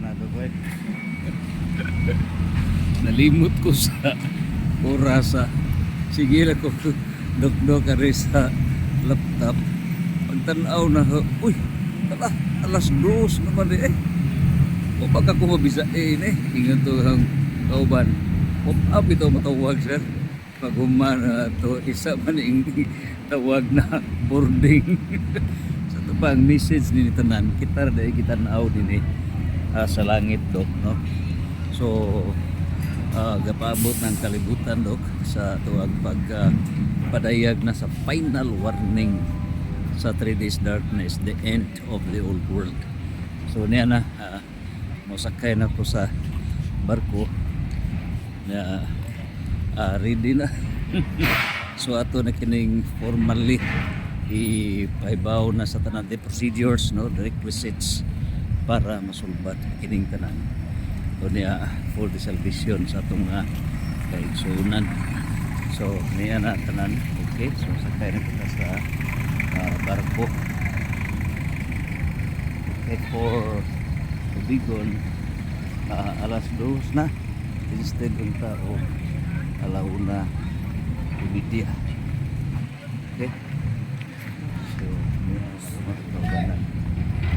na doon. Nalimot ko sa orasa. Sige lang ko dok-dok kare sa laptop. Pagtanaw na, uy, alas 2 naman eh. O baka ko mabisa ingat to ang kauban. Pop up ito matawag sir. Pag humana to isa man yung tawag na boarding. Sa ito pa ang message ni tanan kita dahil kita naaw din sa langit dok no. So gapabot ng kalibutan dok sa tuwag padayag na sa final warning sa 3 days darkness, the end of the old world. So niya na masakay na ko sa barko na ready na. So ato na kining formally ipaibaw na sa tanan the procedures no, the requisites para masulbat kining tanan. So niya for the salvation sa atong kaigsunan. So niya na tanan. Okay, so sakay na kita sa barko. Okay, for Tubigon alas 2 na instead ng tao alauna media. Okay, so